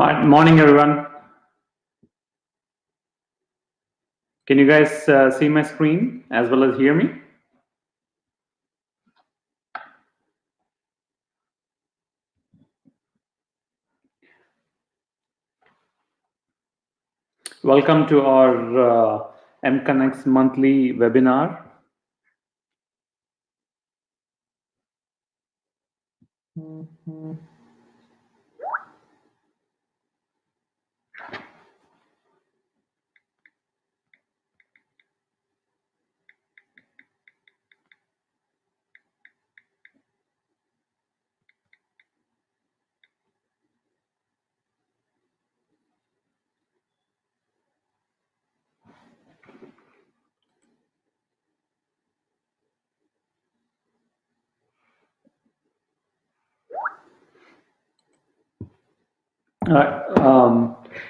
All right, morning everyone. Can you guys see my screen as well as hear me? Welcome to our MConnects monthly webinar.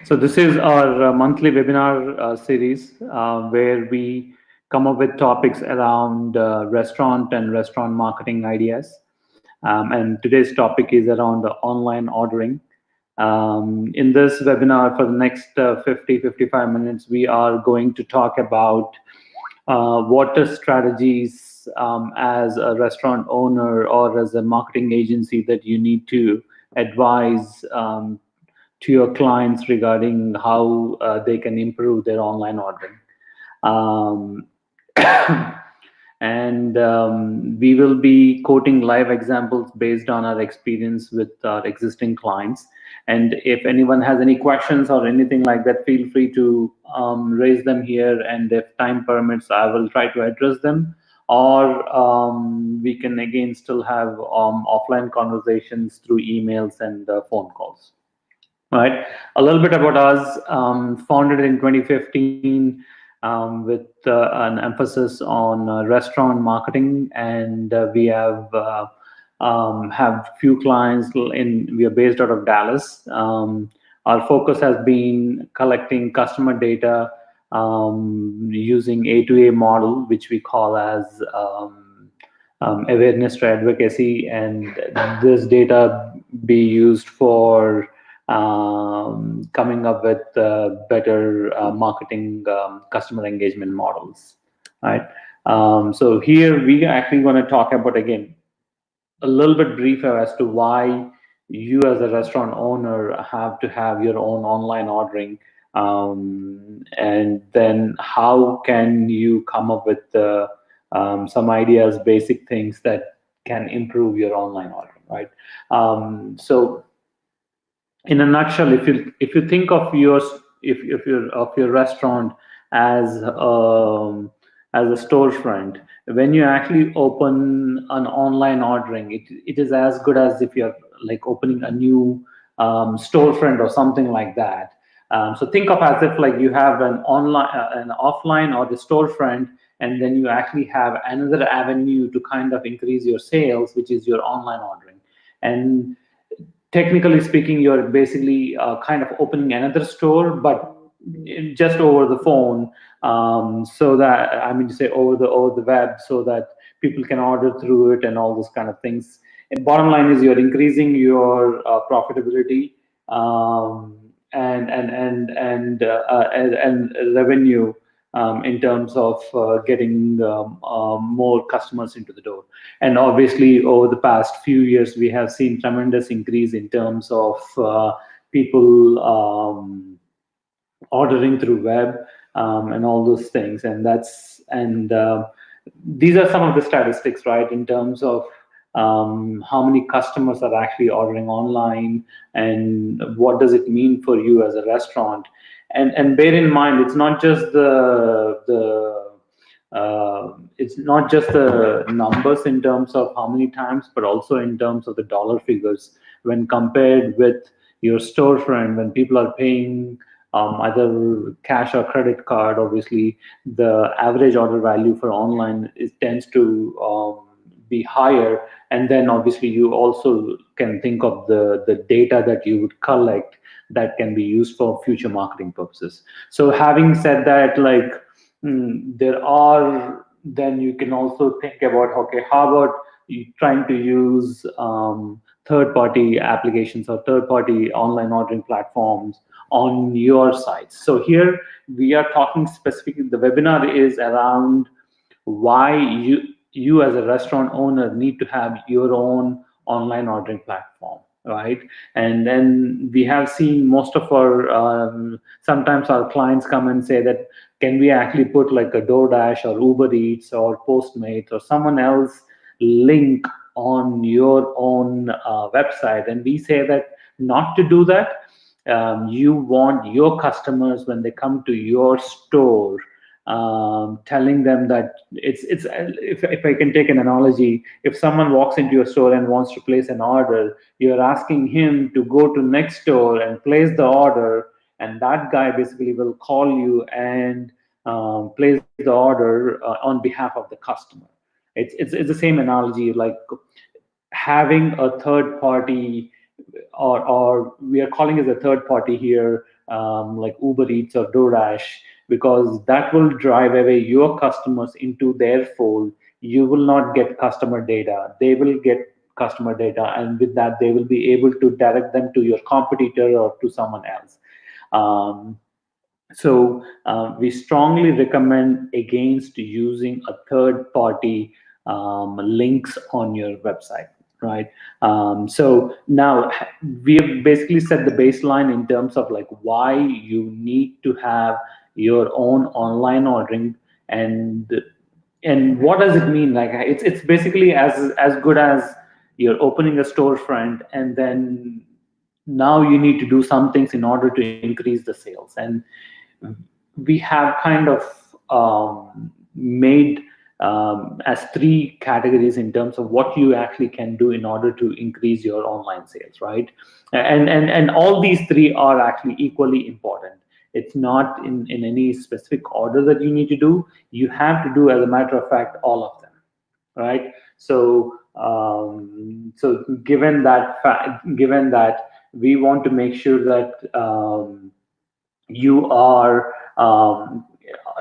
So this is our monthly webinar series where we come up with topics around restaurant and restaurant marketing ideas. And today's topic is around the online ordering. In this webinar for the next 55 minutes, we are going to talk about what are strategies as a restaurant owner or as a marketing agency that you need to advise to your clients regarding how they can improve their online ordering. Um, and we will be quoting live examples based on our experience with our existing clients. And if anyone has any questions or anything like that, feel free to raise them here. And if time permits, I will try to address them. Or we can again still have offline conversations through emails and phone calls. All right, a little bit about us. Founded in 2015 with an emphasis on restaurant marketing, and we have few clients we are based out of Dallas. Our focus has been collecting customer data using A2A model, which we call as awareness to advocacy, and this data be used for coming up with better marketing customer engagement models, right? So here we are actually going to talk about, again, a little bit briefer as to why you as a restaurant owner have to have your own online ordering, and then how can you come up with some ideas, basic things that can improve your online ordering, right? So in a nutshell, if you think of your restaurant as a storefront, when you actually open an online ordering, it is as good as if you're like opening a new storefront or something like that. So think of as if like you have an online, an offline or the storefront, and then you actually have another avenue to kind of increase your sales, which is your online ordering. And technically speaking, you're basically kind of opening another store, but just over the phone, so that, I mean to say, over the web, so that people can order through it and all those kind of things. And bottom line is you're increasing your profitability, and revenue, in terms of getting more customers into the door. And obviously, over the past few years, we have seen tremendous increase in terms of people ordering through web, and all those things. And these are some of the statistics, right, in terms of how many customers are actually ordering online, and what does it mean for you as a restaurant. And bear in mind, it's not just the numbers in terms of how many times, but also in terms of the dollar figures when compared with your storefront. When people are paying either cash or credit card, obviously the average order value for online tends to be higher. And then obviously you also can think of the data that you would collect that can be used for future marketing purposes. So having said that, then you can also think about, okay, how about trying to use third-party applications or third-party online ordering platforms on your sites. So here we are talking specifically, the webinar is around why you as a restaurant owner need to have your own online ordering platform, right? And then we have seen most of our sometimes our clients come and say that, can we actually put like a DoorDash or Uber Eats or Postmates or someone else link on your own website? And we say that not to do that. You want your customers, when they come to your store, telling them that it's if I can take an analogy, if someone walks into your store and wants to place an order, you're asking him to go to next store and place the order, and that guy basically will call you and place the order on behalf of the customer. It's the same analogy, like having a third party, or we are calling it a third party here, like Uber Eats or DoorDash, because that will drive away your customers into their fold. You will not get customer data. They will get customer data, and with that, they will be able to direct them to your competitor or to someone else. Um, so we strongly recommend against using a third party links on your website, right? So now we have basically set the baseline in terms of like why you need to have your own online ordering, and what does it mean? Like it's basically as good as you're opening a storefront, and then now you need to do some things in order to increase the sales. And we have kind of made as three categories in terms of what you actually can do in order to increase your online sales, right? And all these three are actually equally important. It's not in any specific order that you need to do. You have to do, as a matter of fact, all of them, right? So given that we want to make sure that you are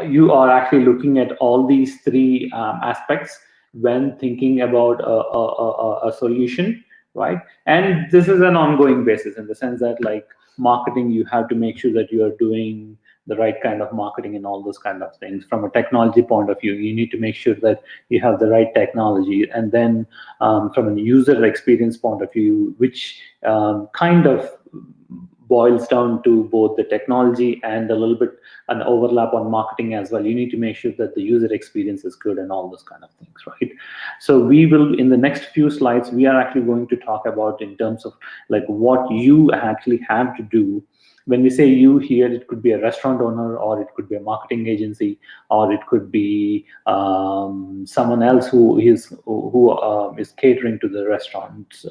you are actually looking at all these three aspects when thinking about a solution, right? And this is an ongoing basis, in the sense that, like marketing, you have to make sure that you are doing the right kind of marketing and all those kind of things. From a technology point of view, you need to make sure that you have the right technology. And then from a user experience point of view, which kind of boils down to both the technology and a little bit an overlap on marketing as well. You need to make sure that the user experience is good and all those kind of things, right? So we will, in the next few slides, we are actually going to talk about in terms of like what you actually have to do. When we say you here, it could be a restaurant owner, or it could be a marketing agency, or it could be someone else who is catering to the restaurants.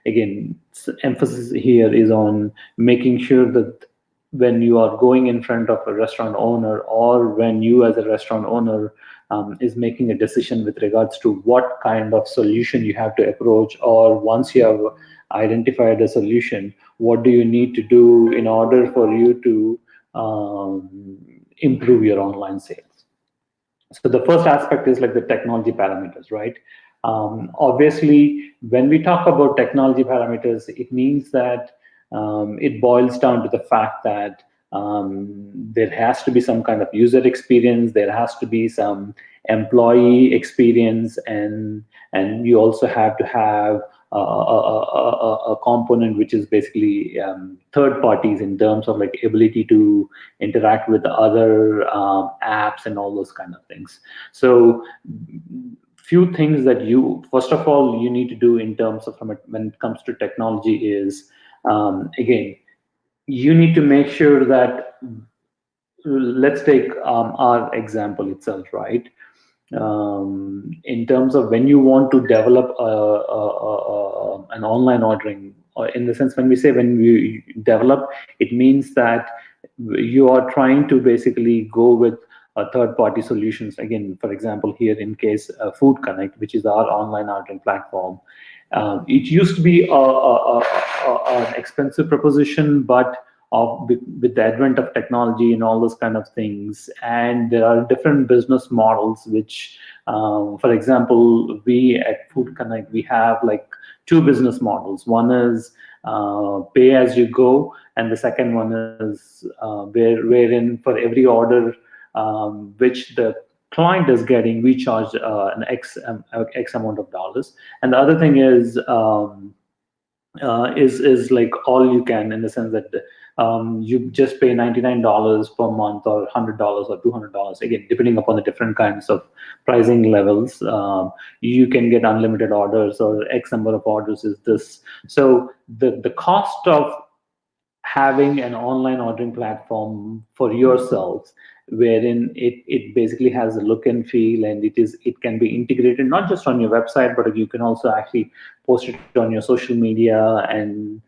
Again, emphasis here is on making sure that when you are going in front of a restaurant owner, or when you as a restaurant owner is making a decision with regards to what kind of solution you have to approach, or once you have identified a solution, what do you need to do in order for you to improve your online sales. So the first aspect is like the technology parameters, right? Obviously, when we talk about technology parameters, it means that it boils down to the fact that there has to be some kind of user experience, there has to be some employee experience, and you also have to have a component which is basically third parties, in terms of like ability to interact with the other apps and all those kind of things. So few things that you, first of all, you need to do in terms of when it comes to technology is, again, you need to make sure that, let's take our example itself, right? In terms of when you want to develop an online ordering, or in the sense, when we say when we develop, it means that you are trying to basically go with third party solutions. Again, for example, here in case Food Connect, which is our online ordering platform, it used to be an expensive proposition, but with the advent of technology and all those kind of things, and there are different business models which, for example, we at Food Connect, we have like two business models. One is pay as you go, and the second one is wherein for every order which the client is getting, we charge an X amount of dollars. And the other thing is like all you can, in the sense that you just pay $99 per month, or $100 or $200, again depending upon the different kinds of pricing levels. You can get unlimited orders, or X number of orders is this. So the cost of having an online ordering platform for yourselves, wherein it basically has a look and feel, and it can be integrated not just on your website, but you can also actually post it on your social media, and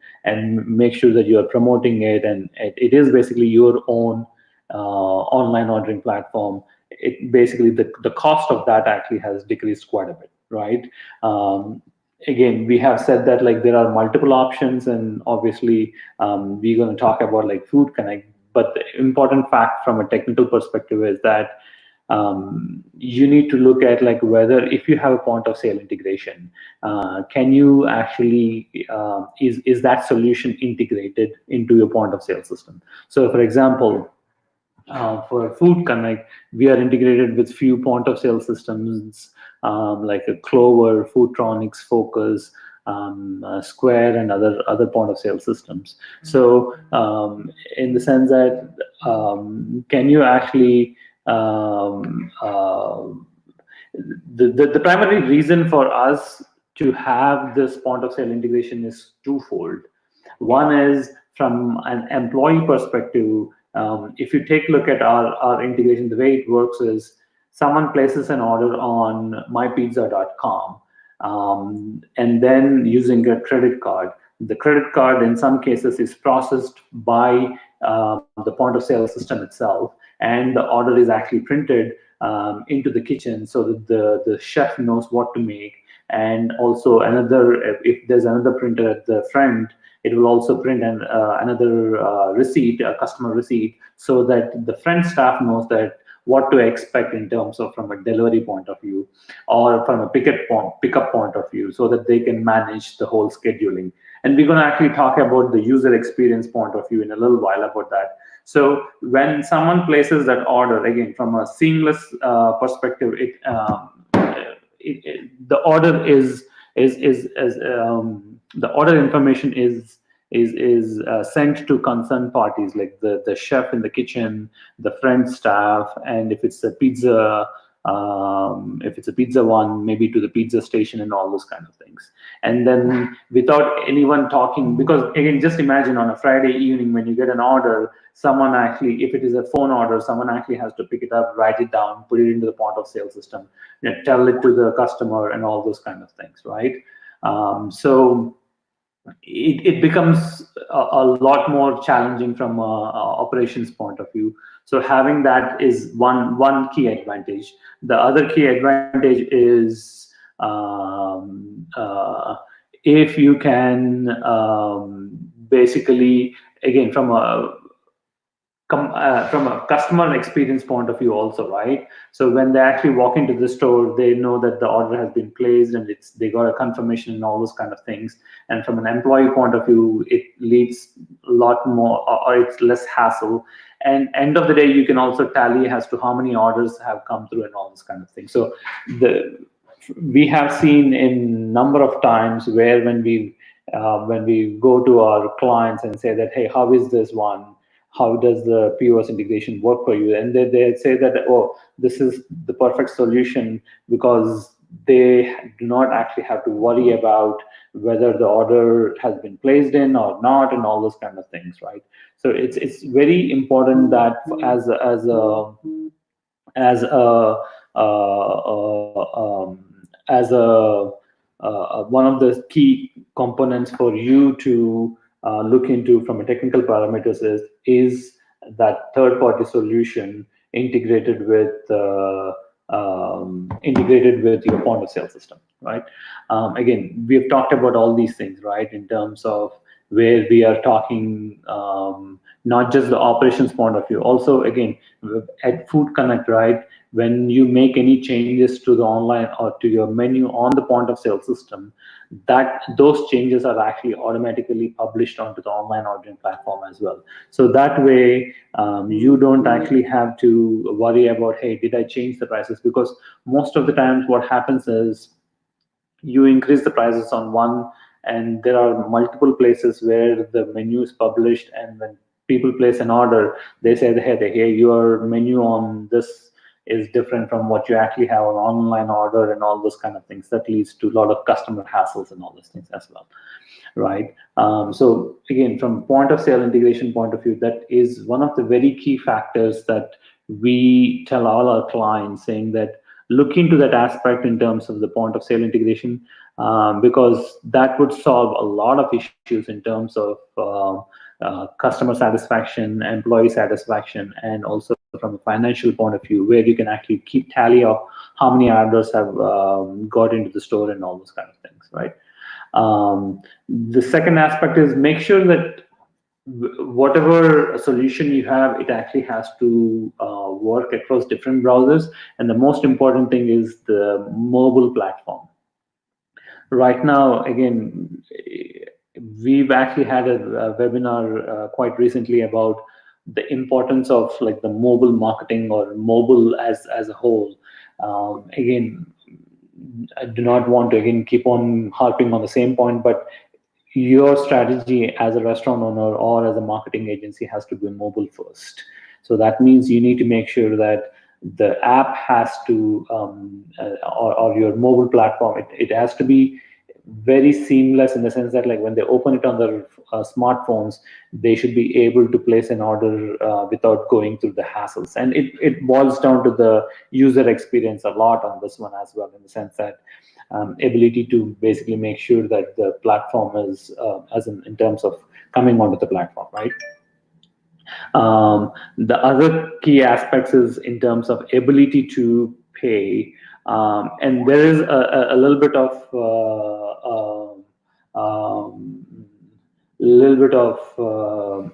make sure that you're promoting it, and it is basically your own online ordering platform. It basically, the cost of that actually has decreased quite a bit, right? Again, we have said that like there are multiple options, and obviously we're going to talk about like Food Connect. But the important fact from a technical perspective is that you need to look at like whether, if you have a point of sale integration, can you actually is that solution integrated into your point of sale system? So for example, for Food Connect, we are integrated with few point of sale systems, like a Clover, Foodtronics, Focus, Square, and other point of sale systems. So in the sense that can you actually the primary reason for us to have this point of sale integration is twofold. One is from an employee perspective. If you take a look at our integration, the way it works is someone places an order on mypizza.com, and then using a credit card. The credit card in some cases is processed by the point of sale system itself, and the order is actually printed into the kitchen, so that the chef knows what to make. And also another, if there's another printer at the front, it will also print another receipt, a customer receipt, so that the front staff knows that what to expect in terms of from a delivery point of view, or from a pickup point of view, so that they can manage the whole scheduling. And we're going to actually talk about the user experience point of view in a little while about that. So when someone places that order, again, from a seamless perspective, the order the order information is sent to concerned parties, like the chef in the kitchen, the front staff, and if it's a pizza one, maybe to the pizza station, and all those kind of things. And then without anyone talking, because again, just imagine on a Friday evening when you get an order, someone actually, if it is a phone order, someone actually has to pick it up, write it down, put it into the point of sale system, tell it to the customer, and all those kind of things, right? So it becomes a lot more challenging from a operations point of view. So having that is one key advantage. The other key advantage is if you can basically, again, from a customer experience point of view also, right? So when they actually walk into the store, they know that the order has been placed, and they got a confirmation and all those kind of things. And from an employee point of view, it leads a lot more, or it's less hassle. And end of the day, you can also tally as to how many orders have come through and all this kind of thing. So we have seen in number of times where when we go to our clients and say that, hey, how is this one? How does the POS integration work for you? And they say that, oh, this is the perfect solution, because they do not actually have to worry about whether the order has been placed in or not, and all those kind of things, right? So it's very important that as a one of the key components for you to look into from a technical parameters is that third-party solution integrated with your point of sale system, right? Again, we have talked about all these things, right, in terms of where we are talking not just the operations point of view. Also, again, at Food Connect, right? When you make any changes to the online or to your menu on the point of sale system, that those changes are actually automatically published onto the online ordering platform as well. So that way, you don't actually have to worry about, hey, did I change the prices? Because most of the times, what happens is you increase the prices on one, and there are multiple places where the menu is published, and when people place an order, they say, hey, your menu on this is different from what you actually have on online order, and all those kind of things. That leads to a lot of customer hassles and all those things as well, right? So again, from point of sale integration point of view, that is one of the very key factors that we tell all our clients, saying that look into that aspect in terms of the point of sale integration, because that would solve a lot of issues in terms of customer satisfaction, employee satisfaction, and also from a financial point of view, where you can actually keep tally of how many orders have got into the store and all those kind of things, right? The second aspect is make sure that whatever solution you have, it actually has to work across different browsers. And the most important thing is the mobile platform. Right now, again, we've actually had a webinar quite recently about the importance of like the mobile marketing or mobile as a whole. Again, I do not want to again keep on harping on the same point, but your strategy as a restaurant owner or as a marketing agency has to be mobile first. So that means you need to make sure that the app has to, or your mobile platform, it has to be very seamless in the sense that like when they open it on their smartphones, they should be able to place an order without going through the hassles. And it boils down to the user experience a lot on this one as well, in the sense that ability to basically make sure that the platform is, in terms of coming onto the platform, right? The other key aspects is in terms of ability to pay, and there is a little bit of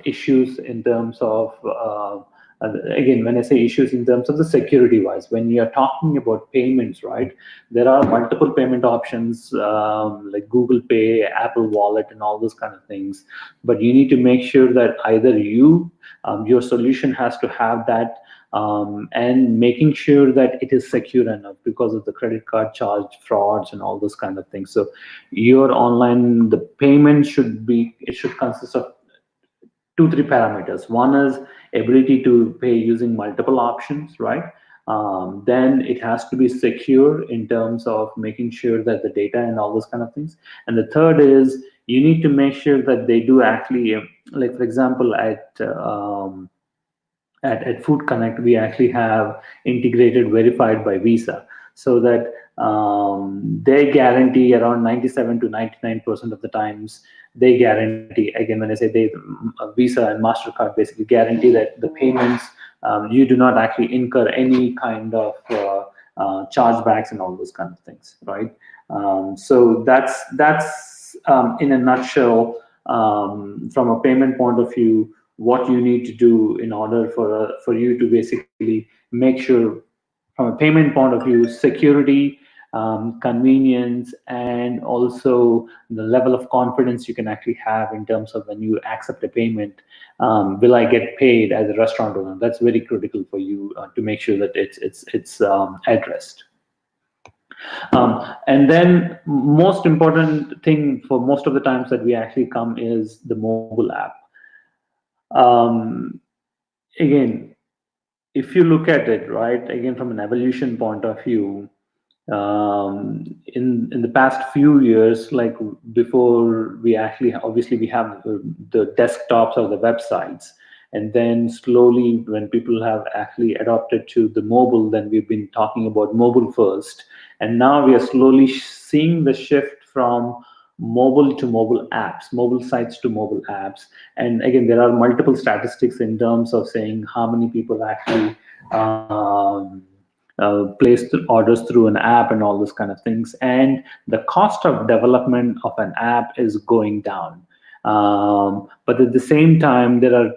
issues in terms of again, when I say issues in terms of the security wise, when you're talking about payments, right, there are multiple payment options, like Google Pay, Apple Wallet, and all those kind of things. But you need to make sure that either your solution has to have that, and making sure that it is secure enough because of the credit card charge frauds and all those kind of things. So your online, the payment it should consist of 2 3 parameters. One is ability to pay using multiple options, right? Then it has to be secure in terms of making sure that the data and all those kind of things. And the third is you need to make sure that they do actually, like for example, at Food Connect, we actually have integrated verified by Visa, so that they guarantee around 97 to 99% of the times. They guarantee, again, when I say they, Visa and MasterCard basically guarantee that the payments, you do not actually incur any kind of chargebacks and all those kind of things, right? So that's in a nutshell, from a payment point of view, what you need to do in order for you to basically make sure, from a payment point of view, security, convenience, and also the level of confidence you can actually have in terms of when you accept a payment. Will I get paid as a restaurant owner? That's very critical for you to make sure that it's addressed. And then most important thing for most of the times that we actually come is the mobile app. Um, Again, if you look at it, right, again, from an evolution point of view, in the past few years, like before, we actually, obviously we have the desktops or the websites, and then slowly when people have actually adopted to the mobile, then we've been talking about mobile first, and now we are slowly seeing the shift from mobile to mobile apps, mobile sites to mobile apps. And again, there are multiple statistics in terms of saying how many people actually place orders through an app and all those kind of things. And the cost of development of an app is going down. But at the same time, there are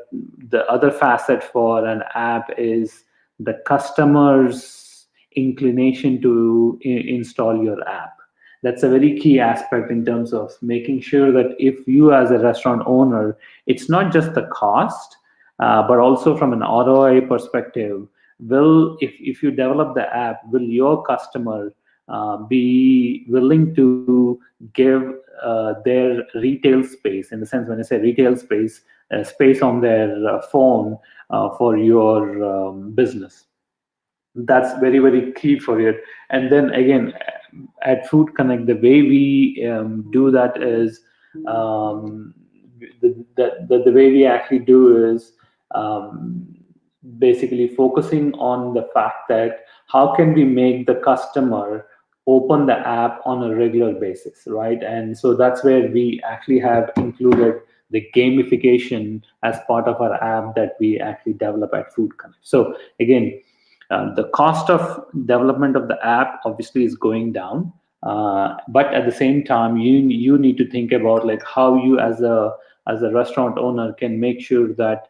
the other facet for an app is the customer's inclination to install your app. That's a very key aspect in terms of making sure that if you as a restaurant owner, it's not just the cost, but also from an ROI perspective. Will if you develop the app, will your customer be willing to give their retail space, in the sense when I say retail space, space on their phone for your business? That's very, very key for it. And then again, at Food Connect, the way we do that is the way we actually do is um, basically focusing on the fact that how can we make the customer open the app on a regular basis, right? And so that's where we actually have included the gamification as part of our app that we actually develop at Food Connect. So again, the cost of development of the app obviously is going down, but at the same time, you need to think about like how you as a restaurant owner can make sure that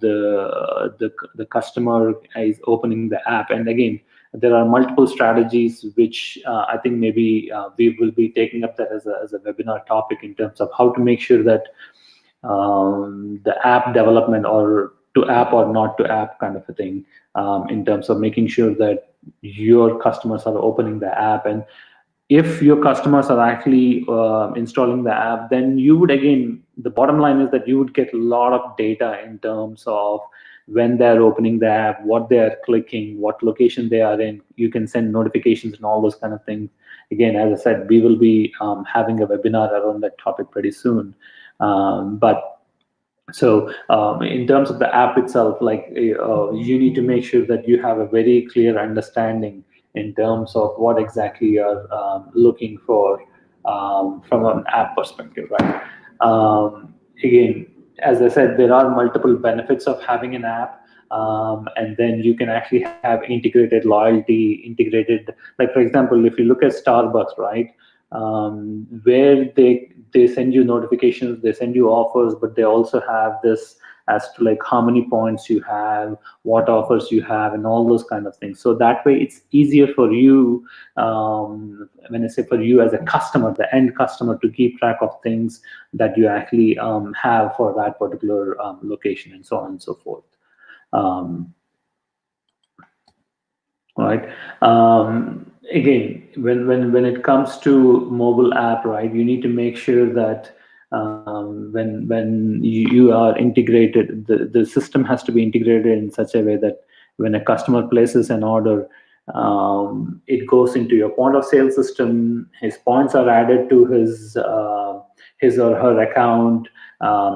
the customer is opening the app. And again, there are multiple strategies which I think maybe we will be taking up that as a webinar topic in terms of how to make sure that the app development, or to app or not to app kind of a thing, in terms of making sure that your customers are opening the app. And if your customers are actually installing the app, then you would, again, the bottom line is that you would get a lot of data in terms of when they're opening the app, what they're clicking, what location they are in. You can send notifications and all those kind of things. Again, as I said, we will be having a webinar around that topic pretty soon. But so in terms of the app itself, like you need to make sure that you have a very clear understanding in terms of what exactly you're looking for from an app perspective, right? Again, as I said, there are multiple benefits of having an app. And then you can actually have integrated loyalty, integrated, like for example, if you look at Starbucks, right? Where they send you notifications, they send you offers, but they also have this as to like how many points you have, what offers you have, and all those kind of things. So that way, it's easier for you. When I say for you as a customer, the end customer, to keep track of things that you actually have for that particular location, and so on and so forth. Um, right. Again, when it comes to mobile app, right, you need to make sure that when you are integrated, the system has to be integrated in such a way that when a customer places an order, it goes into your point of sale system. His points are added to his or her account.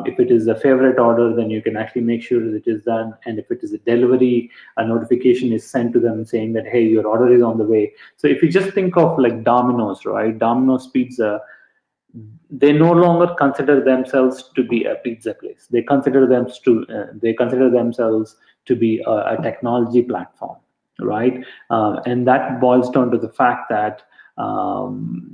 If it is a favorite order, then you can actually make sure that it is done. And if it is a delivery, a notification is sent to them saying that, hey, your order is on the way. So if you just think of like Domino's, right? Domino's Pizza, they no longer consider themselves to be a pizza place. They consider themselves to be a technology platform, right? And that boils down to the fact that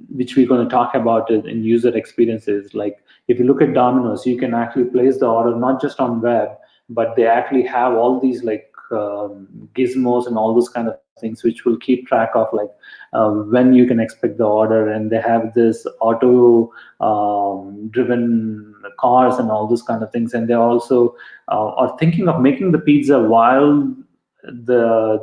which we're going to talk about in user experiences. Like if you look at Domino's, you can actually place the order not just on web, but they actually have all these like gizmos and all those kind of things which will keep track of like when you can expect the order. And they have this auto driven cars and all those kind of things. And they also are thinking of making the pizza while they're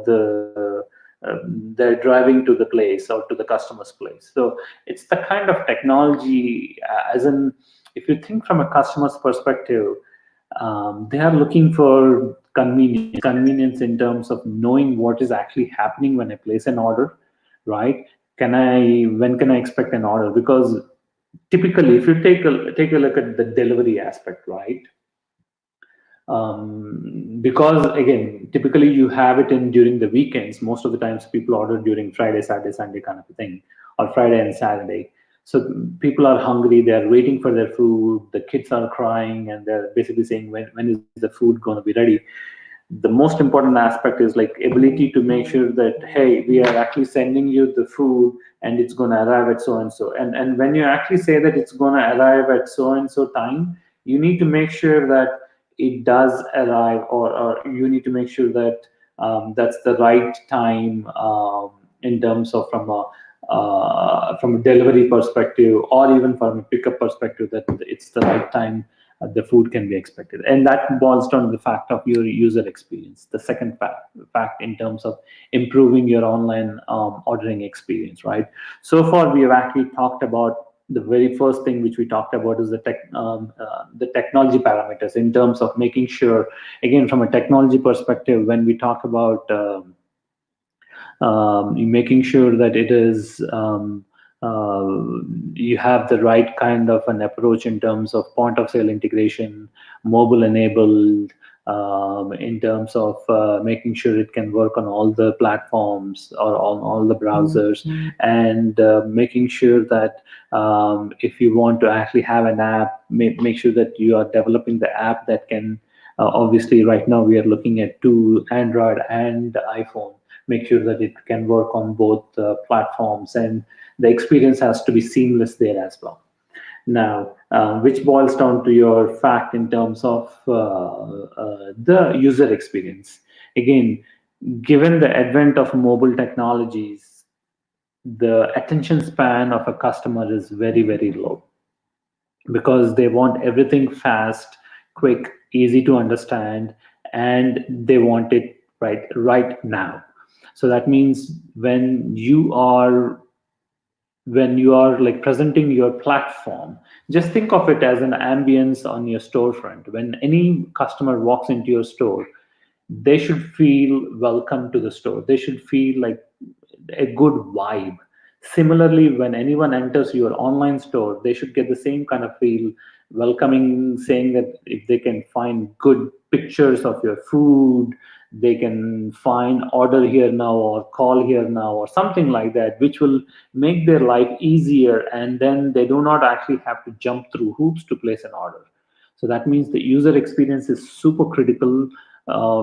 driving to the place or to the customer's place. So it's the kind of technology, as in, if you think from a customer's perspective, they are looking for convenience in terms of knowing what is actually happening when I place an order, right? When can I expect an order? Because typically, if you take a look at the delivery aspect, right? Because again, typically you have it in during the weekends. Most of the times people order during Friday, Saturday, Sunday kind of a thing, or Friday and Saturday. So people are hungry, they're waiting for their food, the kids are crying, and they're basically saying, when is the food going to be ready? The most important aspect is like ability to make sure that, hey, we are actually sending you the food and it's going to arrive at so and so. And when you actually say that it's going to arrive at so and so time, you need to make sure that it does arrive, or you need to make sure that that's the right time, in terms of from a delivery perspective, or even from a pickup perspective, that it's the right time the food can be expected. And that boils down to the fact of your user experience. The second fact in terms of improving your online ordering experience, right? So far, we have actually talked about the very first thing which we talked about is the technology parameters, in terms of making sure, again, from a technology perspective, when we talk about making sure that it is uh, you have the right kind of an approach in terms of point of sale integration, mobile enabled, in terms of making sure it can work on all the platforms or on all the browsers, and making sure that if you want to actually have an app, make sure that you are developing the app that can, obviously right now we are looking at two, Android and iPhone. Make sure that it can work on both platforms, and the experience has to be seamless there as well. Now, which boils down to your fact in terms of the user experience. Again, given the advent of mobile technologies, the attention span of a customer is very, very low, because they want everything fast, quick, easy to understand, and they want it right now. So that means when you are like presenting your platform, just think of it as an ambience on your storefront. When any customer walks into your store, they should feel welcome to the store. They should feel like a good vibe. Similarly, when anyone enters your online store, they should get the same kind of feel, welcoming, saying that if they can find good pictures of your food, they can find order here now or call here now or something like that, which will make their life easier. And then they do not actually have to jump through hoops to place an order. So that means the user experience is super critical,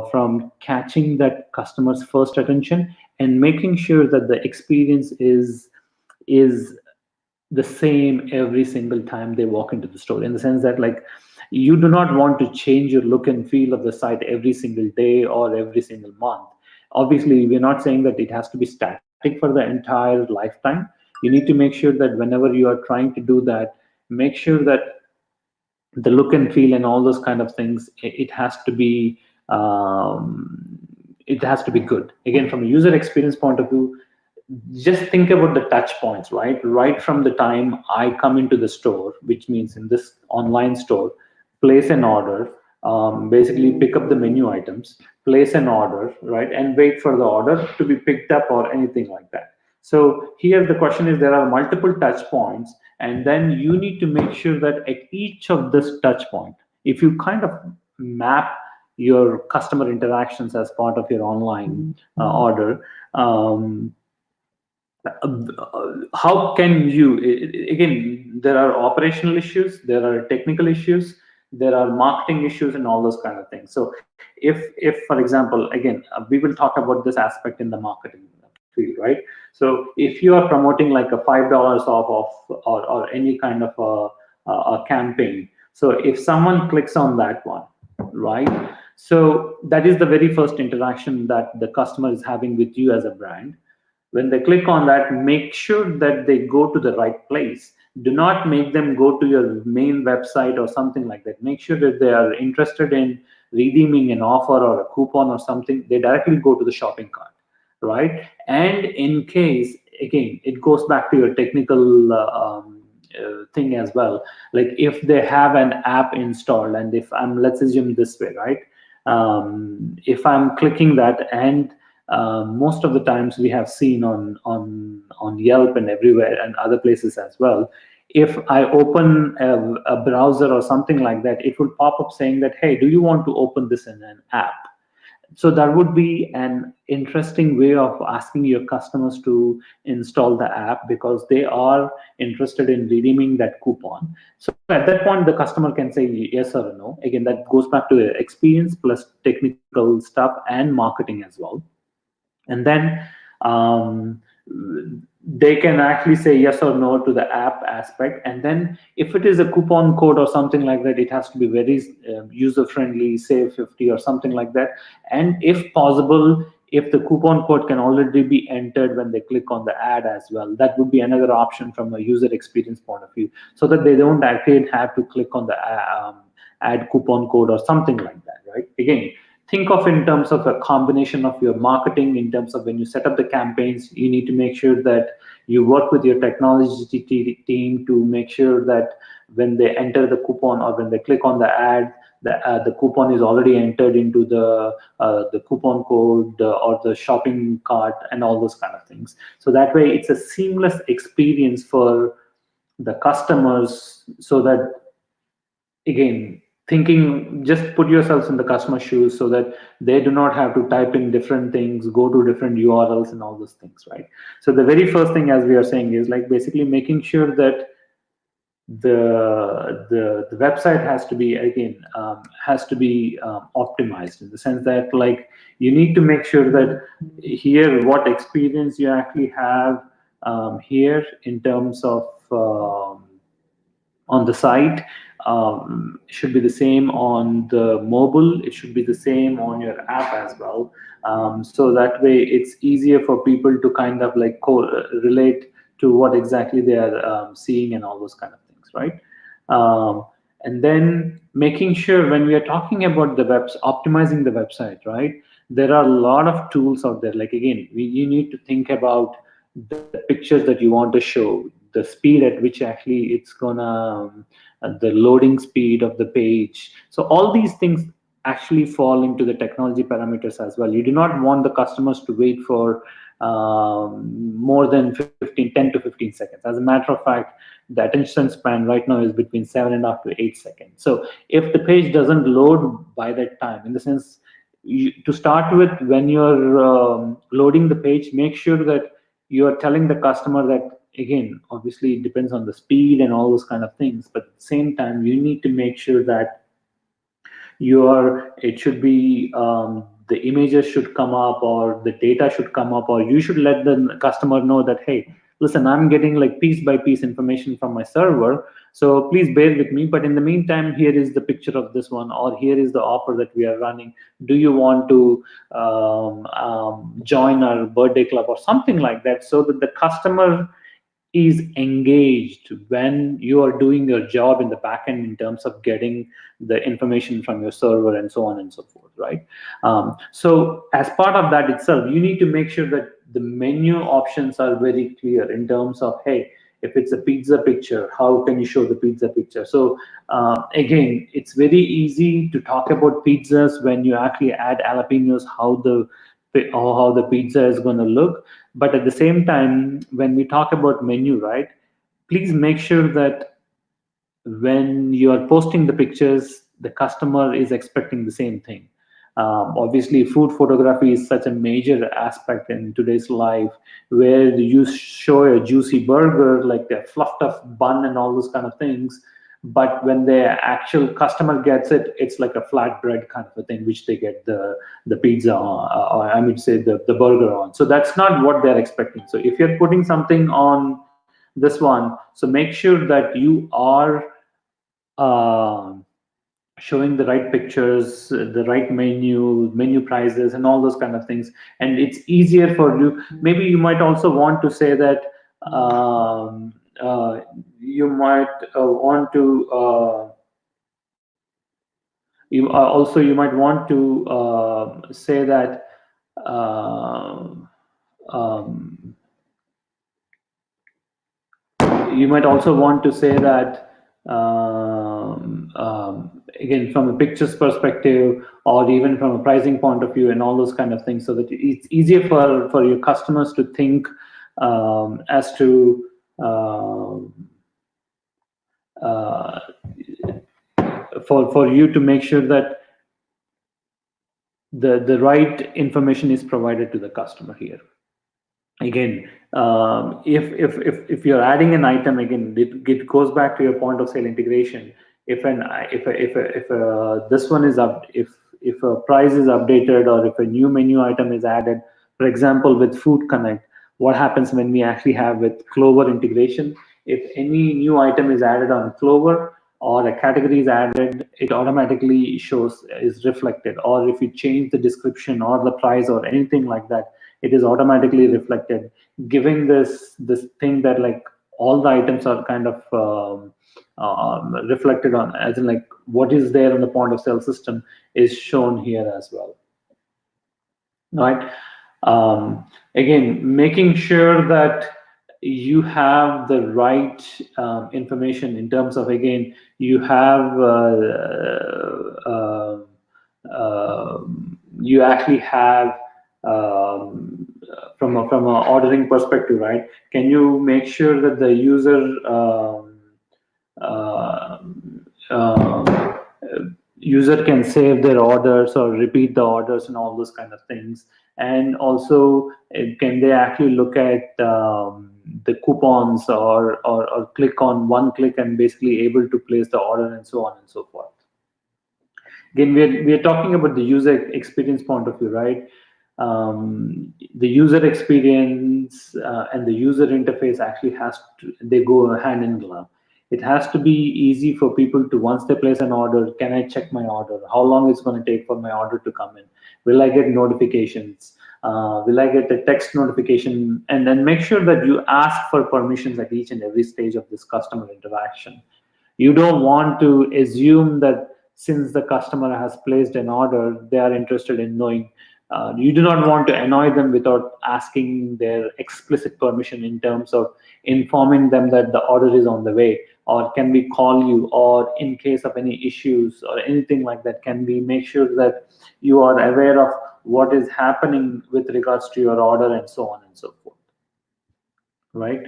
from catching that customer's first attention and making sure that the experience is the same every single time they walk into the store, in the sense that, like, you do not want to change your look and feel of the site every single day or every single month. Obviously, we're not saying that it has to be static for the entire lifetime. You need to make sure that whenever you are trying to do that, make sure that the look and feel and all those kind of things, it has to be, it has to be good. Again, from a user experience point of view, just think about the touch points, right from the time I come into the store, which means in this online store, place an order, basically pick up the menu items, place an order, right, and wait for the order to be picked up or anything like that. So here the question is, there are multiple touch points, and then you need to make sure that at each of this touch point, if you kind of map your customer interactions as part of your online order, how can you, again, there are operational issues, there are technical issues, there are marketing issues, and all those kind of things. So if for example, again, we will talk about this aspect in the marketing field, right? So if you are promoting like a $5 off of, or any kind of a campaign, so if someone clicks on that one, right, so that is the very first interaction that the customer is having with you as a brand. When they click on that, make sure that they go to the right place. Do not make them go to your main website or something like that. Make sure that they are interested in redeeming an offer or a coupon or something, they directly go to the shopping cart, right? And in case, again, it goes back to your technical thing as well. Like if they have an app installed, and if I'm, let's assume this way, right? If I'm clicking that, and most of the times we have seen on Yelp and everywhere and other places as well, if I open a browser or something like that, it will pop up saying that, hey, do you want to open this in an app? So that would be an interesting way of asking your customers to install the app, because they are interested in redeeming that coupon. So at that point, the customer can say yes or no. Again, that goes back to the experience plus technical stuff and marketing as well. And then um, they can actually say yes or no to the app aspect. And then if it is a coupon code or something like that, it has to be very user friendly, say 50 or something like that. And if possible, if the coupon code can already be entered when they click on the ad as well, that would be another option from a user experience point of view, so that they don't actually have to click on the add coupon code or something like that, right? Again, think of in terms of a combination of your marketing. In terms of when you set up the campaigns, you need to make sure that you work with your technology team to make sure that when they enter the coupon or when they click on the ad, the coupon is already entered into the coupon code or the shopping cart and all those kind of things. So that way it's a seamless experience for the customers, so that, again, thinking, just put yourselves in the customer shoes so that they do not have to type in different things, go to different urls and all those things, right? So the very first thing, as we are saying, is like basically making sure that the website has to be, again, has to be optimized, in the sense that, like, you need to make sure that here what experience you actually have here in terms of on the site should be the same on the mobile. It should be the same on your app as well. So that way it's easier for people to kind of like relate to what exactly they are seeing and all those kind of things, right? um, and then making sure, when we are talking about the optimizing the website, right, there are a lot of tools out there. Like, again, you need to think about the pictures that you want to show, the speed at which actually it's gonna the loading speed of the page. So all these things actually fall into the technology parameters as well. You do not want the customers to wait for more than 10 to 15 seconds. As a matter of fact, the attention span right now is between 7.5 to 8 seconds. So if the page doesn't load by that time, in the sense, to start with, when you're loading the page, make sure that you are telling the customer that, again, obviously it depends on the speed and all those kind of things, but at the same time you need to make sure that it should be the images should come up, or the data should come up, or you should let the customer know that, hey, listen, I'm getting like piece by piece information from my server, so please bear with me, but in the meantime, here is the picture of this one, or here is the offer that we are running. Do you want to join our birthday club or something like that, so that the customer is engaged when you are doing your job in the backend in terms of getting the information from your server and so on and so forth, right? So as part of that itself, you need to make sure that the menu options are very clear in terms of, hey, if it's a pizza picture, how can you show the pizza picture? So again, it's very easy to talk about pizzas when you actually add jalapenos, how the pizza is going to look. But at the same time, when we talk about menu, right, please make sure that when you are posting the pictures, the customer is expecting the same thing. Obviously, food photography is such a major aspect in today's life, where you show a juicy burger, like a fluffed up bun and all those kind of things. But when the actual customer gets it, it's like a flatbread kind of a thing, which they get the pizza on, or I would say the burger on. So that's not what they're expecting. So if you're putting something on this one, so make sure that you are um showing the right pictures, the right menu prices, and all those kind of things. And it's easier for you. Maybe you might also want to say that you might want to. You might want to say that. Uh, um, you might also want to say that again, from a pictures perspective, or even from a pricing point of view and all those kind of things, so that it's easier for your customers to think as to uh, for you to make sure that the right information is provided to the customer here. Again, if you're adding an item, again, it goes back to your point of sale integration. If this one is up, if a price is updated or if a new menu item is added, for example with Food Connect, what happens when we actually have with Clover integration? If any new item is added on Clover or a category is added, it automatically shows, is reflected. Or if you change the description or the price or anything like that, it is automatically reflected, giving this thing that like all the items are kind of reflected on, as in like what is there in the point of sale system is shown here as well, right? Again, making sure that you have the right information in terms of, again, you have you actually have from a ordering perspective, right? Can you make sure that the user uh, uh, user can save their orders or repeat the orders and all those kind of things? And also, can they actually look at the coupons, or click on one click and basically able to place the order and so on and so forth? Again, we're talking about the user experience point of view, right? The user experience and the user interface actually has to, they go hand in glove. It has to be easy for people to, once they place an order, can I check my order? How long it's going to take for my order to come in? Will I get notifications? Will I get a text notification? And then make sure that you ask for permissions at each and every stage of this customer interaction. You don't want to assume that since the customer has placed an order, they are interested in knowing. You do not want to annoy them without asking their explicit permission in terms of informing them that the order is on the way, or can we call you, or in case of any issues or anything like that, can we make sure that you are aware of what is happening with regards to your order and so on and so forth, right?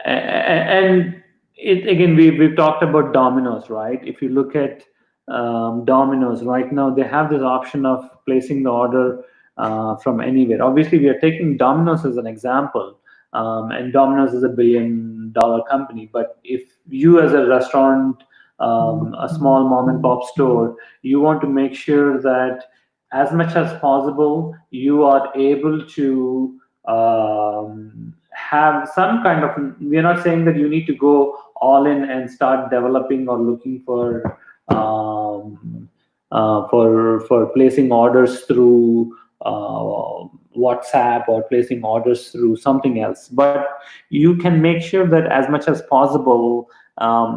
And it, again, we've talked about Domino's, right? If you look at Domino's right now, they have this option of placing the order from anywhere. Obviously, we are taking Domino's as an example, and Domino's is $1 billion company. But if you, as a restaurant, a small mom and pop store, you want to make sure that as much as possible you are able to have some kind of, we're not saying that you need to go all in and start developing or looking for placing orders through WhatsApp or placing orders through something else. But you can make sure that as much as possible,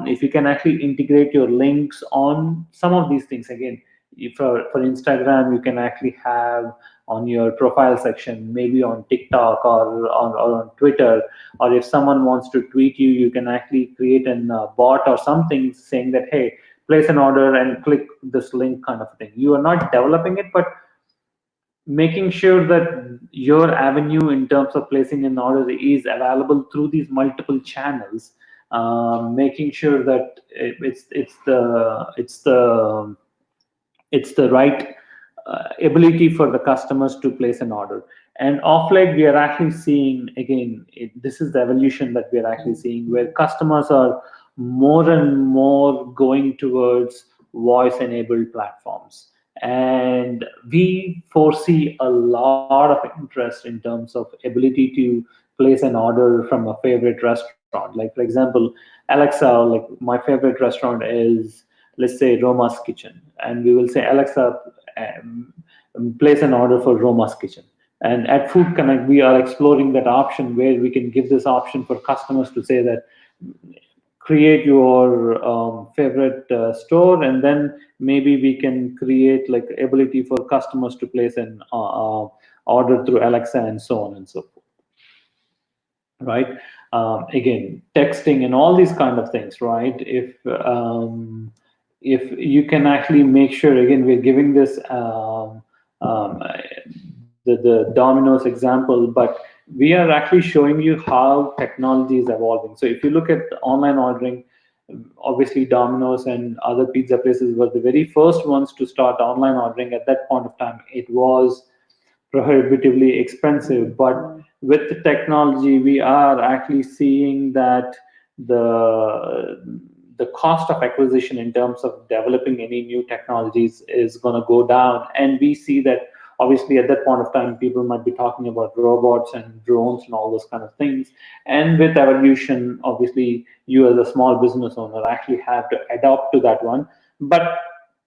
if you can actually integrate your links on some of these things. Again, if for Instagram, you can actually have on your profile section, maybe on TikTok or on Twitter, or if someone wants to tweet you, you can actually create a bot or something saying that, hey, place an order and click this link, kind of thing. You are not developing it, but making sure that your avenue in terms of placing an order is available through these multiple channels, making sure that it's the right ability for the customers to place an order. And off late, we are actually seeing, again, this is the evolution that we are actually seeing, where customers are more and more going towards voice enabled platforms. And we foresee a lot of interest in terms of ability to place an order from a favorite restaurant. Like, for example, Alexa, like my favorite restaurant is, let's say, Roma's Kitchen, and we will say, Alexa, um, place an order for Roma's Kitchen. And at Food Connect, we are exploring that option where we can give this option for customers to say that, create your favorite store, and then maybe we can create like ability for customers to place an order through Alexa and so on and so forth, right? Again, texting and all these kind of things, right? If you can actually make sure, again, we're giving this um, the Domino's example, but we are actually showing you how technology is evolving. So if you look at online ordering, Obviously, Domino's and other pizza places were the very first ones to start online ordering. At that point of time, it was prohibitively expensive, but with the technology, we are actually seeing that the cost of acquisition in terms of developing any new technologies is going to go down. And we see that obviously at that point of time, people might be talking about robots and drones and all those kind of things. And with evolution, obviously, you as a small business owner actually have to adapt to that one. But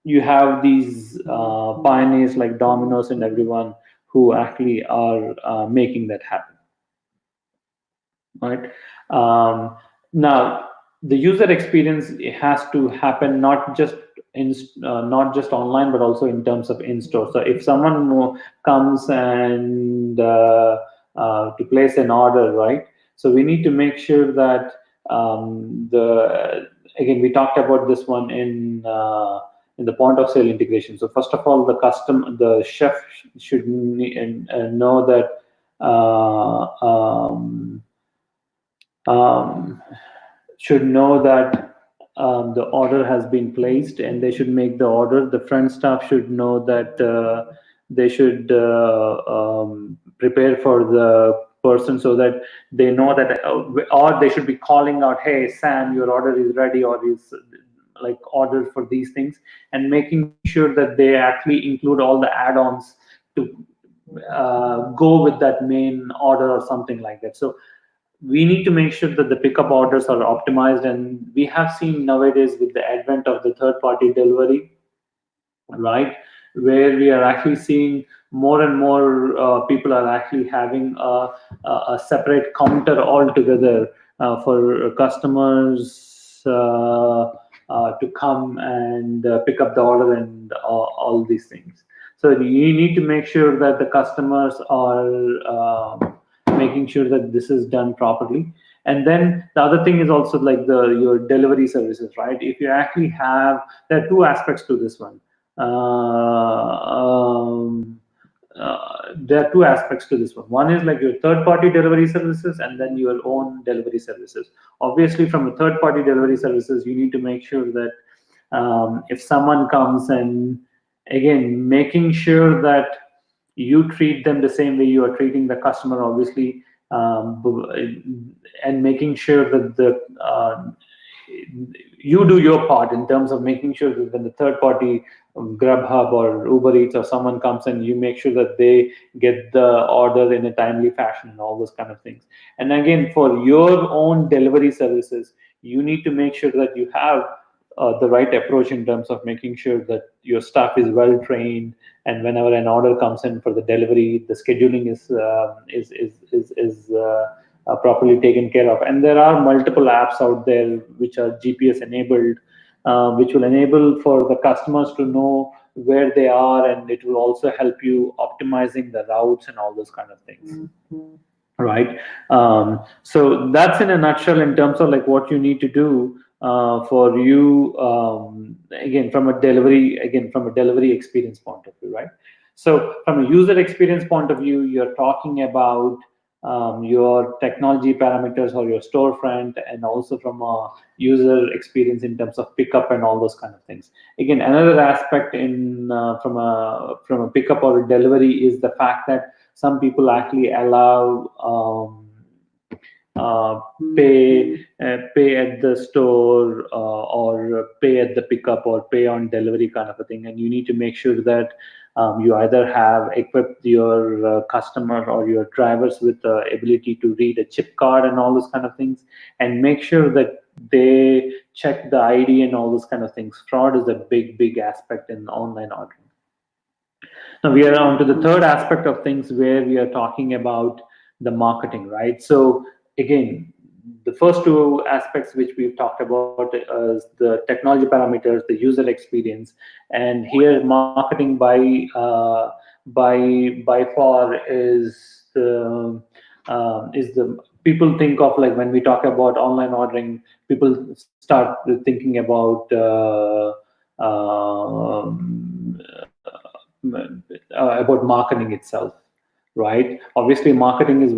you have these pioneers like Domino's and everyone who actually are making that happen, right? Now, the user experience has to happen not just online, but also in terms of in store. So if someone comes and to place an order, right? So we need to make sure that the again, we talked about this one in the point of sale integration. So first of all, the chef should know that uh, um, um, should know that the order has been placed, and they should make the order. The front staff should know that they should prepare for the person, so that they know that, or they should be calling out, "Hey, Sam, your order is ready," or is like ordered for these things, and making sure that they actually include all the add-ons to go with that main order or something like that. So we need to make sure that the pickup orders are optimized. And we have seen nowadays, with the advent of the third party delivery, right, where we are actually seeing more and more people are actually having a separate counter altogether for customers to come and pick up the order and all these things. So you need to make sure that the customers are making sure that this is done properly. And then the other thing is also like your delivery services, right? If you actually have, there are two aspects to this one. There are two aspects to this one. One is like your third party delivery services, and then your own delivery services. Obviously, from a third party delivery services, you need to make sure that if someone comes, and again, making sure that you treat them the same way you are treating the customer, obviously, and making sure that you do your part in terms of making sure that when the third party Grubhub or Uber Eats or someone comes, and you make sure that they get the order in a timely fashion and all those kind of things. And again, for your own delivery services, you need to make sure that you have the right approach in terms of making sure that your staff is well trained, and whenever an order comes in for the delivery, the scheduling is properly taken care of. And there are multiple apps out there which are GPS enabled, which will enable for the customers to know where they are, and it will also help you optimizing the routes and all those kind of things, right? So that's in a nutshell in terms of like what you need to do for you, from a delivery experience point of view, right? So from a user experience point of view, you're talking about your technology parameters or your storefront, and also from a user experience in terms of pickup and all those kind of things. Again, another aspect in from a pickup or a delivery is the fact that some people actually allow uh, pay at the store, or pay at the pickup, or pay on delivery kind of a thing. And you need to make sure that you either have equipped your customer or your drivers with the ability to read a chip card and all those kind of things, and make sure that they check the ID and all those kind of things. Fraud is a big aspect in online ordering. Now we are on to the third aspect of things, where we are talking about the marketing, right? So again, the first two aspects which we've talked about is the technology parameters, the user experience, and here marketing by far is the people think of, like when we talk about online ordering, people start thinking about about marketing itself, right? Obviously, marketing is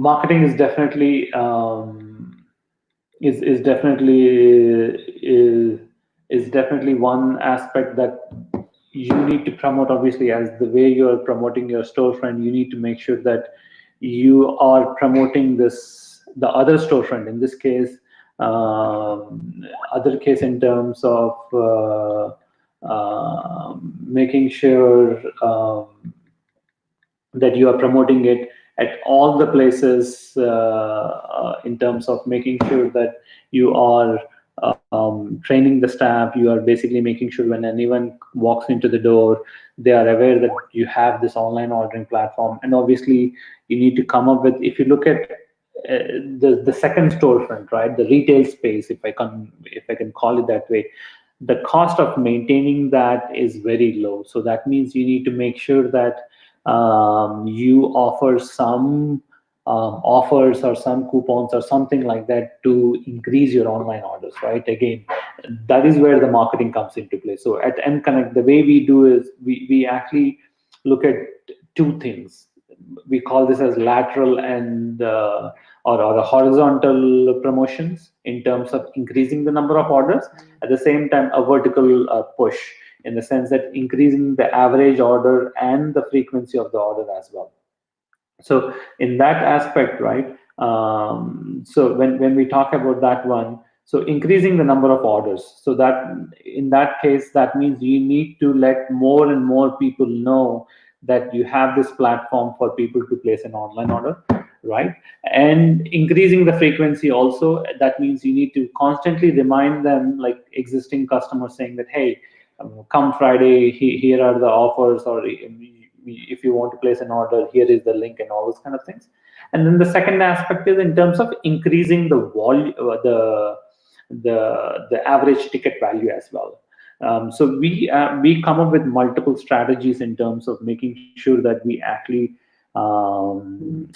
marketing is definitely is definitely one aspect that you need to promote. Obviously, as the way you're promoting your storefront, you need to make sure that you are promoting the other storefront, in this case, other case in terms of making sure that you are promoting it at all the places, in terms of making sure that you are training the staff. You are basically making sure when anyone walks into the door, they are aware that you have this online ordering platform. And obviously, you need to come up with, if you look at the second storefront, right, the retail space, if I can call it that way, the cost of maintaining that is very low. So that means you need to make sure that you offer some offers or some coupons or something like that to increase your online orders, right? Again, that is where the marketing comes into play. So at M Connect, the way we do is we actually look at two things. We call this as lateral and or a horizontal promotions in terms of increasing the number of orders. At the same time, a vertical push, in the sense that increasing the average order and the frequency of the order as well. So in that aspect, right, so when we talk about that one, so increasing the number of orders, so that in that case, that means you need to let more and more people know that you have this platform for people to place an online order, right? And increasing the frequency also, that means you need to constantly remind them, like existing customers, saying that, hey, come Friday, here are the offers, or if you want to place an order, here is the link, and all those kind of things. And then the second aspect is in terms of increasing the volume, the average ticket value as well. So we come up with multiple strategies in terms of making sure that we actually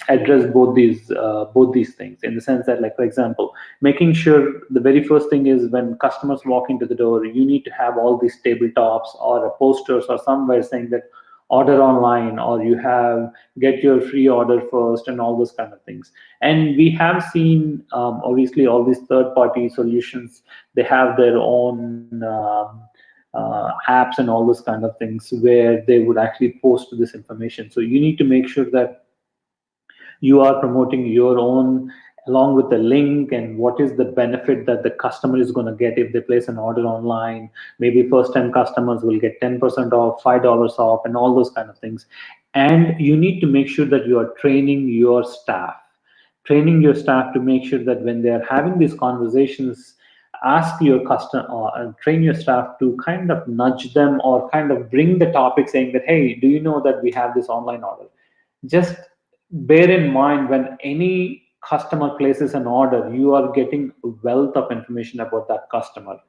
address both these things, in the sense that, like, for example, making sure the very first thing is when customers walk into the door, you need to have all these tabletops or posters or somewhere saying that order online, or you have get your free order first, and all those kind of things. And we have seen, obviously, all these third party solutions, they have their own apps and all those kind of things, where they would actually post this information. So you need to make sure that you are promoting your own, along with the link, and what is the benefit that the customer is going to get if they place an order online. Maybe first time customers will get 10% off, $5 off, and all those kind of things. And you need to make sure that you are training your staff to make sure that when they are having these conversations, ask your customer, and train your staff to kind of nudge them, or kind of bring the topic, saying that, hey, do you know that we have this online order? Just bear in mind, when any customer places an order, you are getting a wealth of information about that customer: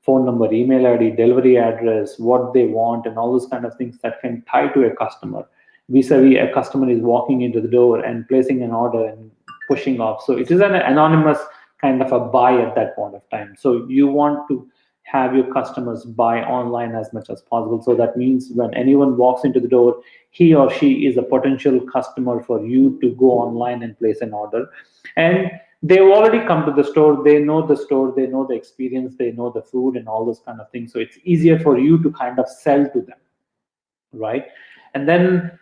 phone number, email ID, delivery address, what they want, and all those kind of things that can tie to a customer. Vis-a-vis, a customer is walking into the door and placing an order and pushing off. So it is an anonymous kind of a buy at that point of time. So you want to have your customers buy online as much as possible. So that means when anyone walks into the door, he or she is a potential customer for you to go online and place an order. And they've already come to the store, they know the experience, they know the food and all those kind of things. So it's easier for you to kind of sell to them, right? And then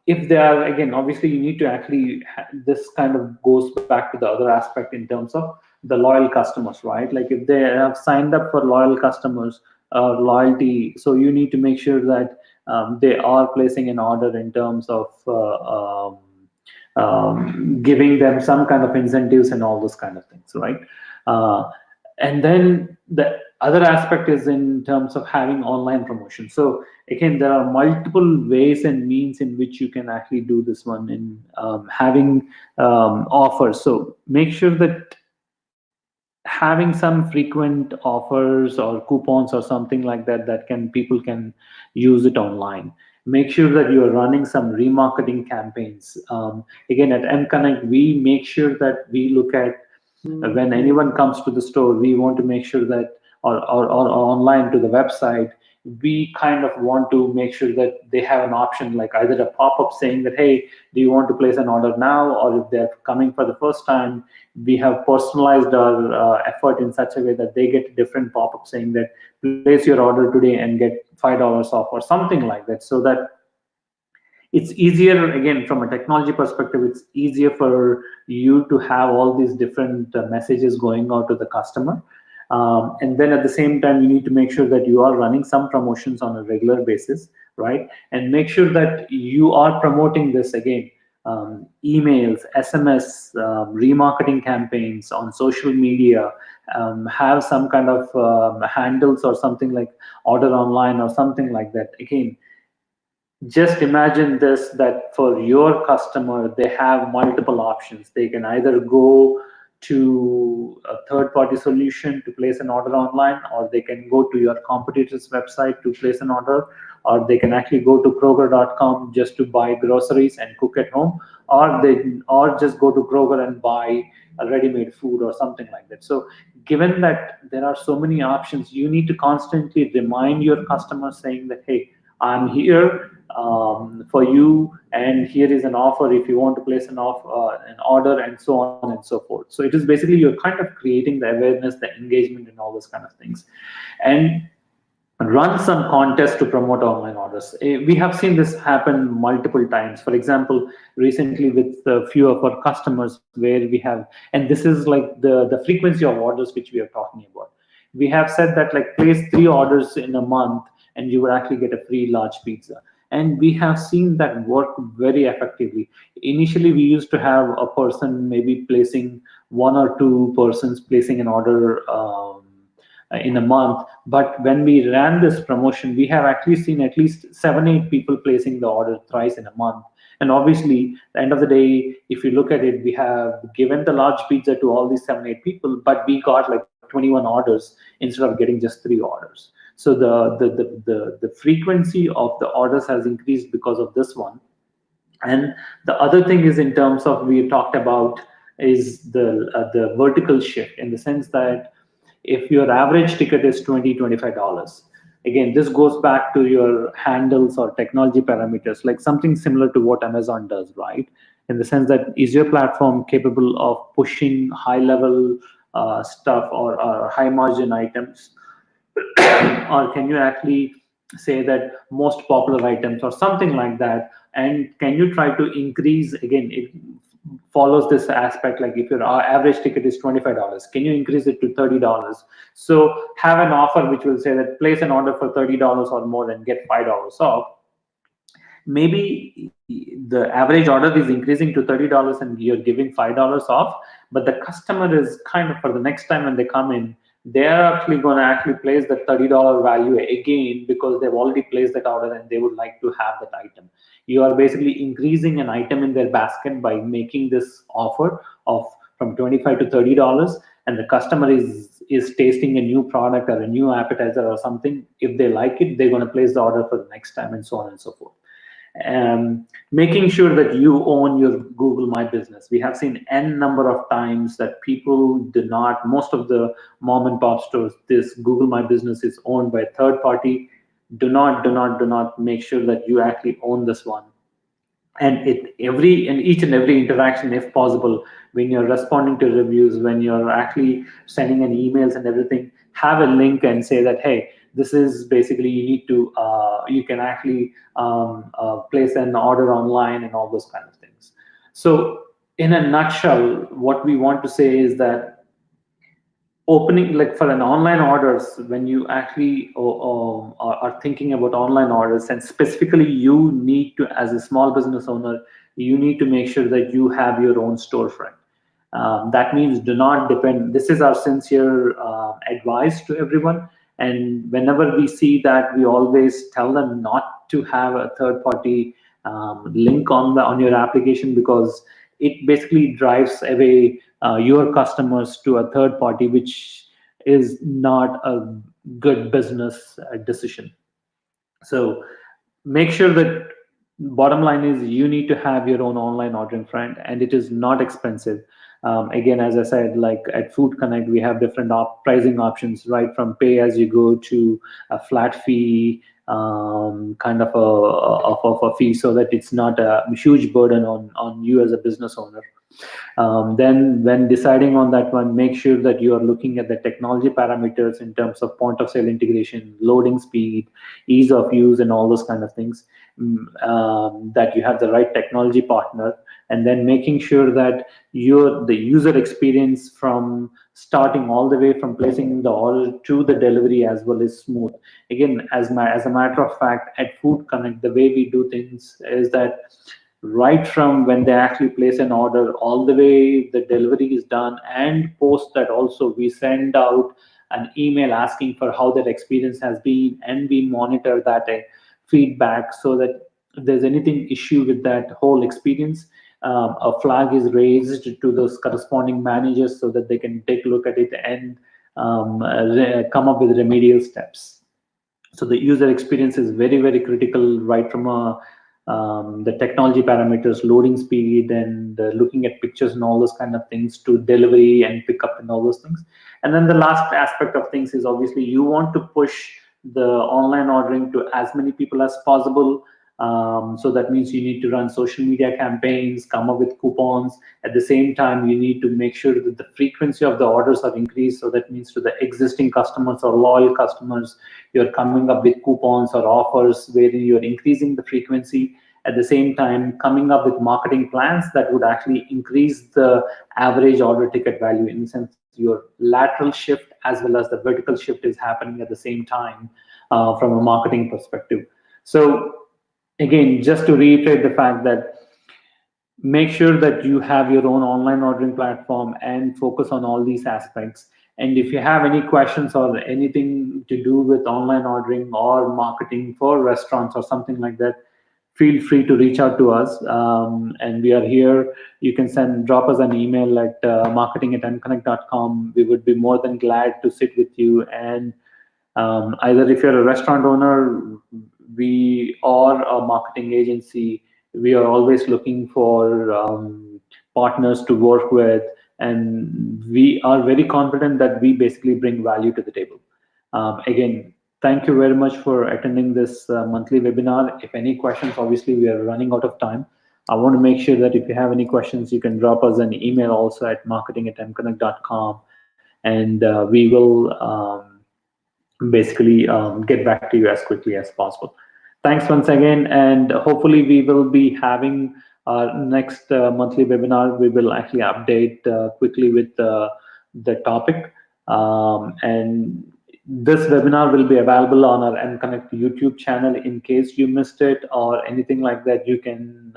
if they are, again, obviously, you need to actually this kind of goes back to the other aspect in terms of the loyal customers, right? Like, if they have signed up for loyal customers, loyalty, so you need to make sure that they are placing an order in terms of giving them some kind of incentives and all those kind of things, right? And then the other aspect is in terms of having online promotion. So again, there are multiple ways and means in which you can actually do this one, in having offers. So make sure that having some frequent offers or coupons or something like that, that can people can use it online. Make sure that you are running some remarketing campaigns. Again, at mconnect, we make sure that we look at when anyone comes to the store, we want to make sure that, or online to the website, we kind of want to make sure that they have an option, like either a pop-up saying that, hey, do you want to place an order now? Or if they're coming for the first time, we have personalized our effort in such a way that they get a different pop-up saying that place your order today and get $5 off or something like that, so that it's easier. Again, from a technology perspective, it's easier for you to have all these different messages going out to the customer. And then at the same time, you need to make sure that you are running some promotions on a regular basis, right? And make sure that you are promoting this again, emails, SMS, remarketing campaigns on social media, have some kind of handles or something like order online or something like that. Again, just imagine this, that for your customer, they have multiple options. They can either go to a third party solution to place an order online, or they can go to your competitor's website to place an order, or they can actually go to Kroger.com just to buy groceries and cook at home, or just go to Kroger and buy a ready-made food or something like that. So given that there are so many options, you need to constantly remind your customers saying that, hey, I'm here for you, and here is an offer if you want to place an order, and so on and so forth. So it is basically you're kind of creating the awareness, the engagement, and all those kind of things, and run some contests to promote online orders. We have seen this happen multiple times. For example, recently with a few of our customers where we have, and this is like the frequency of orders which we are talking about. We have said that like place 3 orders in a month and you will actually get a free large pizza. And we have seen that work very effectively. Initially, we used to have a person maybe placing 1 or 2 persons placing an order in a month. But when we ran this promotion, we have actually seen at least 7, 8 people placing the order thrice in a month. And obviously, at the end of the day, if you look at it, we have given the large pizza to all these 7, 8 people, but we got like 21 orders instead of getting just 3 orders. So the frequency of the orders has increased because of this one. And the other thing is, in terms of, we talked about, is the vertical shift, in the sense that if your average ticket is $20 to $25, again, this goes back to your handles or technology parameters, like something similar to what Amazon does, right? In the sense that, is your platform capable of pushing high level stuff, or high margin items, or can you actually say that most popular items or something like that? And can you try to increase, again, it follows this aspect, like if your average ticket is $25, can you increase it to $30? So have an offer which will say that place an order for $30 or more and get $5 off. Maybe the average order is increasing to $30 and you're giving $5 off, but the customer is kind of, for the next time when they come in, they're actually going to actually place the $30 value again, because they've already placed that order and they would like to have that item. You are basically increasing an item in their basket by making this offer of from $25 to $30, and the customer is tasting a new product or a new appetizer or something. If they like it, they're going to place the order for the next time, and so on and so forth. Making sure that you own your Google My Business. We have seen n number of times that people do not, most of the mom and pop stores, this Google My Business is owned by a third party. Do not make sure that you actually own this one. And each and every interaction, if possible, when you're responding to reviews, when you're actually sending an emails and everything, have a link and say that, hey, this is basically, you can actually place an order online and all those kind of things. So in a nutshell, what we want to say is that, opening, like for an online orders, when you actually are thinking about online orders, and specifically you need to, as a small business owner, you need to make sure that you have your own storefront. That means, do not depend, this is our sincere advice to everyone, and whenever we see that, we always tell them not to have a third party link on your application, because it basically drives away your customers to a third party, which is not a good business decision. So make sure that, bottom line is, you need to have your own online ordering front, and it is not expensive. Again, as I said, like at Food Connect, we have different pricing options, right from pay as you go to a flat fee, kind of a fee, so that it's not a huge burden on you as a business owner. Then when deciding on that one, make sure that you are looking at the technology parameters in terms of point of sale integration, loading speed, ease of use, and all those kind of things. That you have the right technology partner, and then making sure that the user experience from starting all the way from placing the order to the delivery as well is smooth. Again, as a matter of fact, at Food Connect, the way we do things is that right from when they actually place an order all the way the delivery is done, and post that also we send out an email asking for how that experience has been, and we monitor that feedback, so that if there's anything issue with that whole experience, a flag is raised to those corresponding managers so that they can take a look at it and come up with remedial steps. So the user experience is very, very critical, right from the technology parameters, loading speed, and looking at pictures and all those kind of things, to delivery and pickup and all those things. And then the last aspect of things is obviously you want to push the online ordering to as many people as possible. So that means you need to run social media campaigns, come up with coupons. At the same time, you need to make sure that the frequency of the orders are increased. So that means to the existing customers or loyal customers, you're coming up with coupons or offers wherein you're increasing the frequency. At the same time, coming up with marketing plans that would actually increase the average order ticket value. In the sense, your lateral shift as well as the vertical shift is happening at the same time, from a marketing perspective. So again, just to reiterate the fact that make sure that you have your own online ordering platform and focus on all these aspects. And if you have any questions or anything to do with online ordering or marketing for restaurants or something like that, feel free to reach out to us. And we are here. You can drop us an email at marketing@unconnect.com. We would be more than glad to sit with you, and either if you're a restaurant owner, we or a marketing agency, we are always looking for partners to work with, and we are very confident that we basically bring value to the table. Again, thank you very much for attending this monthly webinar. If any questions, obviously we are running out of time. I want to make sure that if you have any questions, you can drop us an email also at marketing@mconnect.com, and we will basically get back to you as quickly as possible. Thanks once again, and hopefully we will be having our next monthly webinar. We will actually update quickly with the topic, and this webinar will be available on our mConnect YouTube channel. In case you missed it or anything like that, you can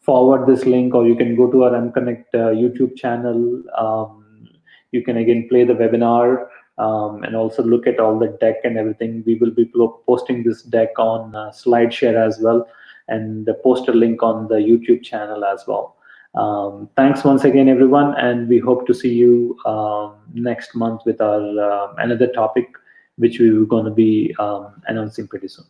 forward this link, or you can go to our mConnect YouTube channel. You can again play the webinar, and also look at all the deck and everything. We will be posting this deck on SlideShare as well, and post a link on the YouTube channel as well. Thanks once again, everyone, and we hope to see you next month with our another topic, which we are going to be announcing pretty soon.